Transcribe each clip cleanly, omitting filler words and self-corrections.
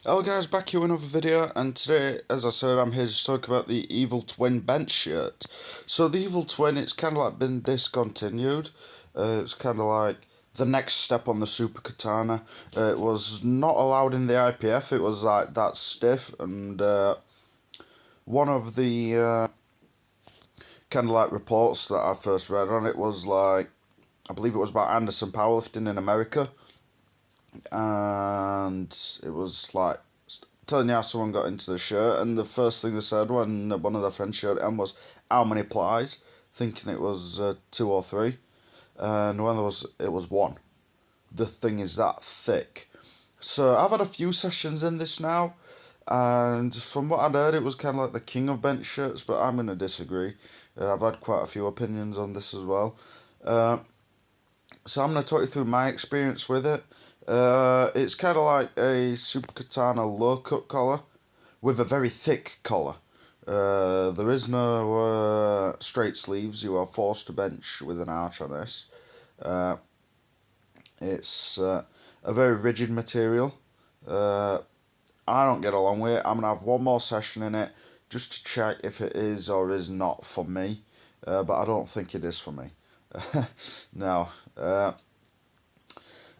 Hello guys, back here with another video, and today, as I said, I'm here to talk about the Evil Twin bench shirt. So the Evil Twin, it's kind of like been discontinued. It's kind of like the next step on the Super Katana. It was not allowed in the IPF, it was like that stiff, and one of the kind of like reports that I first read on it was like, I believe it was about Anderson powerlifting in America, and it was like telling you how someone got into the shirt, and the first thing they said when one of their friends showed it on was how many plies, thinking it was two or three, and when it was one. The thing is that thick. So I've had a few sessions in this now, and from what I'd heard, it was kind of like the king of bench shirts, but I'm going to disagree. I've had quite a few opinions on this as well. Uh, so I'm going to talk you through my experience with it. It's kind of like a Super Katana low cut collar with a very thick collar. There is no straight sleeves. You are forced to bench with an arch on this. Uh, it's a very rigid material. Uh, I don't get along with it. I'm gonna have one more session in it just to check if it is or is not for me. But I don't think it is for me. No.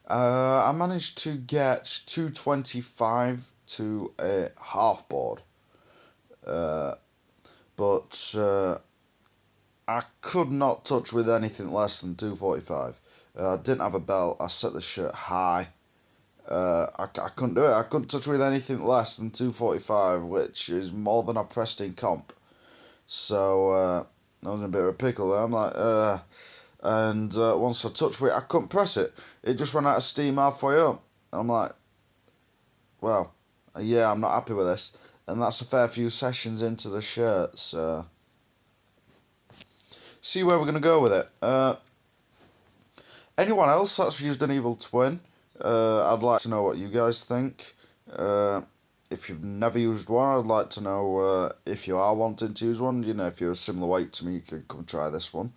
I managed to get 225 to a half board. But I could not touch with anything less than 245. I didn't have a belt. I set the shirt high. I couldn't do it. I couldn't touch with anything less than 245, which is more than I pressed in comp. So I was in a bit of a pickle there. I'm like, and once I touched with it, I couldn't press it. It just ran out of steam halfway up. And I'm like, well, yeah, I'm not happy with this. And that's a fair few sessions into the shirt, so see where we're going to go with it. Anyone else that's used an Evil Twin, I'd like to know what you guys think. If you've never used one, I'd like to know if you are wanting to use one. You know, if you're a similar weight to me, you can come try this one.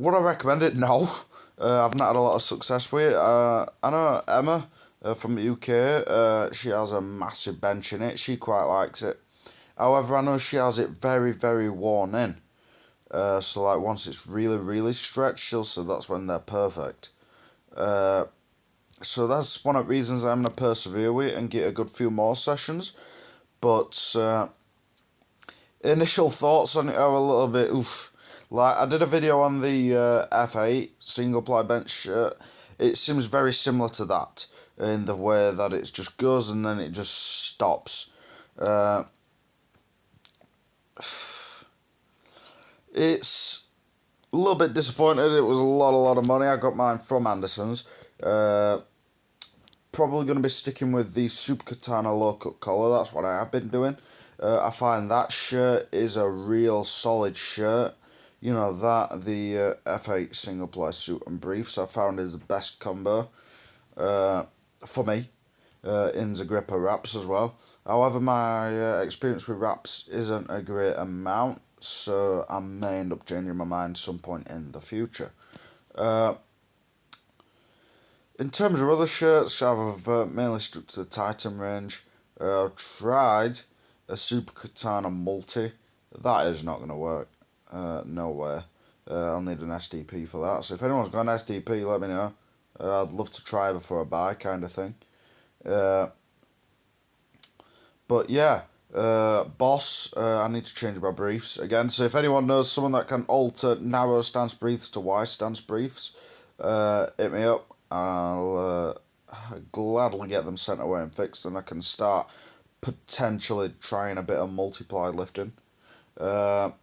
Would I recommend it? No. I've not had a lot of success with it. I know Emma from the UK, she has a massive bench in it. She quite likes it. However, I know she has it very, very worn in. So like once it's really, really stretched, she'll say that's when they're perfect. So that's one of the reasons I'm going to persevere with it and get a good few more sessions. But initial thoughts on it are a little bit oof. Like I did a video on the F8 single ply bench shirt. It seems very similar to that in the way that it just goes and then it just stops. It's a little bit disappointed. It was a lot of money. I got mine from Anderson's. Probably going to be sticking with the Super Katana low cut collar. That's what I have been doing. I find that shirt is a real solid shirt. You know, that, the F8 single ply suit and briefs, I found is the best combo for me. In the gripper wraps as well. However, my experience with wraps isn't a great amount, so I may end up changing my mind some point in the future. In terms of other shirts, I've mainly stuck to the Titan range. I've tried a Super Katana Multi. That is not going to work. No way. I'll need an SDP for that. So if anyone's got an SDP, let me know. I'd love to try before I buy, kind of thing. But yeah, Boss, I need to change my briefs again. So if anyone knows someone that can alter narrow stance briefs to wide stance briefs, hit me up. I'll gladly get them sent away and fixed, and I can start potentially trying a bit of multiply lifting. In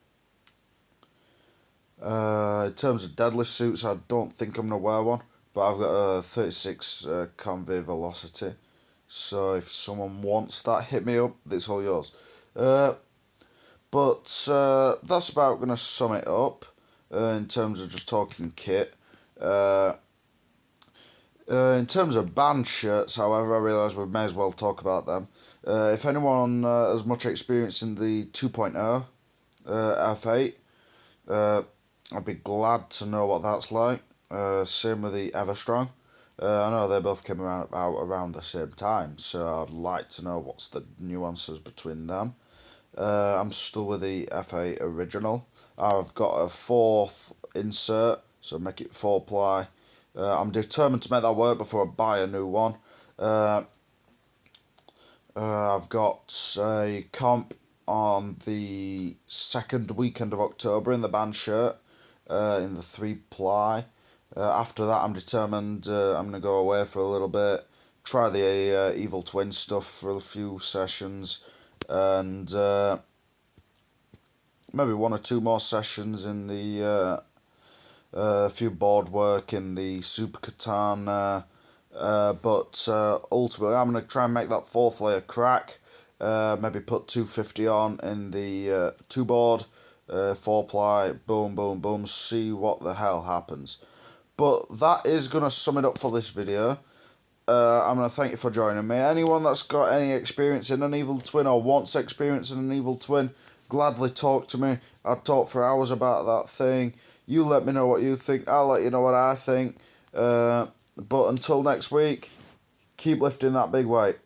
terms of deadlift suits, I don't think I'm going to wear one, but I've got a 36 Convey Velocity. So if someone wants that, hit me up. It's all yours. But that's about going to sum it up in terms of just talking kit. In terms of band shirts, however, I realise we may as well talk about them. If anyone has much experience in the 2.0 F8, I'd be glad to know what that's like. Same with the Everstrong. I know they both came out around the same time, so I'd like to know what's the nuances between them. I'm still with the FA original. I've got a fourth insert, so make it 4-ply. I'm determined to make that work before I buy a new one. I've got a comp on the second weekend of October in the band shirt, in the 3-ply. After that, I'm determined I'm going to go away for a little bit, try the Evil Twin stuff for a few sessions, and maybe one or two more sessions in the a few board work in the Super Catan. But ultimately, I'm going to try and make that fourth layer crack. Maybe put 250 on in the 2-board, 4-ply, boom, boom, boom, see what the hell happens. But that is going to sum it up for this video. I'm going to thank you for joining me. Anyone that's got any experience in an Evil Twin or wants experience in an Evil Twin, gladly talk to me. I'd talk for hours about that thing. You let me know what you think. I'll let you know what I think. But until next week, keep lifting that big weight.